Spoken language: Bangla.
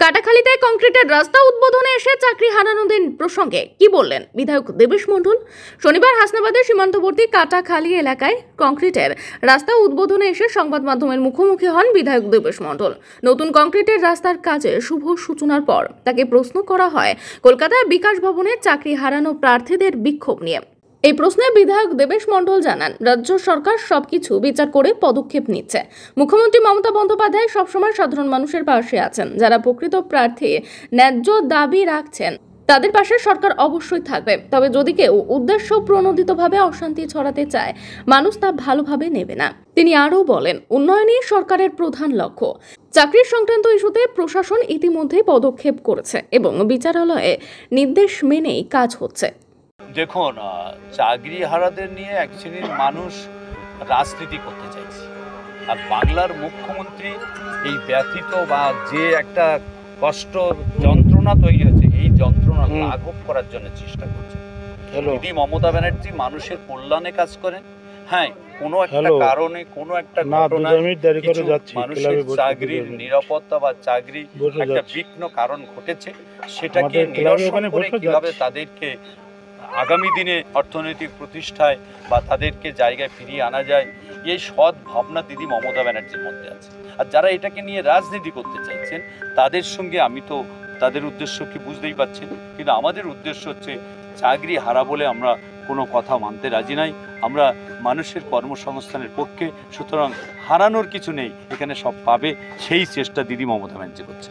কাটাখালীতে কংক্রিটের রাস্তা উদ্বোধনে এসে চাকরি হারানোদের প্রসঙ্গে কি বললেন বিধায়ক দেবেশ মণ্ডল? শনিবার হাসনাবাদের সীমান্তবর্তী কাটাখালী এলাকায় কংক্রিটের রাস্তা উদ্বোধনে এসে সংবাদ মাধ্যমের মুখোমুখি হন বিধায়ক দেবেশ মণ্ডল। নতুন কংক্রিটের রাস্তার কাজে শুভ সূচনার পর তাকে প্রশ্ন করা হয় কলকাতার বিকাশ ভবনে চাকরি হারানো প্রার্থীদের বিক্ষোভ নিয়ে। এই প্রশ্নে বিধায়ক দেবেশ মণ্ডল জানান, রাজ্য সরকার সবকিছু বিচার করে পদক্ষেপ নিচ্ছে। মুখ্যমন্ত্রী মমতা বন্দ্যোপাধ্যায় সবসময় সাধারণ মানুষের পাশে আছেন। যারা প্রকৃত প্রার্থী ন্যায্য দাবি রাখছেন তাদের পাশে সরকার অবশ্যই থাকবে। তবে যদি কেউ উদ্দেশ্য প্রণোদিতভাবে অশান্তি ছড়াতে চায়, মানুষ তা ভালোভাবে নেবে না। তিনি আরও বলেন, উন্নয়নই সরকারের প্রধান লক্ষ্য। চাকরির সংক্রান্ত ইস্যুতে প্রশাসন ইতিমধ্যেই পদক্ষেপ করেছে এবং বিচারালয়ে নির্দেশ মেনেই কাজ হচ্ছে। দেখুন, চাকরি হারাদের নিয়ে এক শ্রেণীর মানুষ রাজনীতি করতে চাইছে, আর বাংলার মুখ্যমন্ত্রী এই ব্যথিত বা যে একটা কষ্ট যন্ত্রণা তৈরি হয়েছে, এই যন্ত্রণা লাঘব করার জন্য চেষ্টা করছে। দিদি মমতা ব্যানার্জি মানুষের কল্যাণে কাজ করেন। হ্যাঁ, কোনো একটা কারণে কোনো একটা ঘটনায় মানুষের চাকরির নিরাপত্তা বা চাকরি একটা বিঘ্ন কারণ ঘটেছে, সেটাকে নিরসন করে কিভাবে তাদেরকে আগামী দিনে অর্থনৈতিক প্রতিষ্ঠায় বা তাদেরকে জায়গায় ফিরিয়ে আনা যায়, এই সৎ ভাবনা দিদি মমতা ব্যানার্জির মধ্যে আছে। আর যারা এটাকে নিয়ে রাজনীতি করতে চাইছেন তাদের সঙ্গে আমি তো তাদের উদ্দেশ্য কি বুঝতেই পারছেন, কিন্তু আমাদের উদ্দেশ্য হচ্ছে চাকরি হারা বলে আমরা কোনো কথা মানতে রাজি নাই। আমরা মানুষের কর্মসংস্থানের পক্ষে, সুতরাং হারানোর কিছু নেই, এখানে সব পাবে, সেই চেষ্টা দিদি মমতা ব্যানার্জি করছে।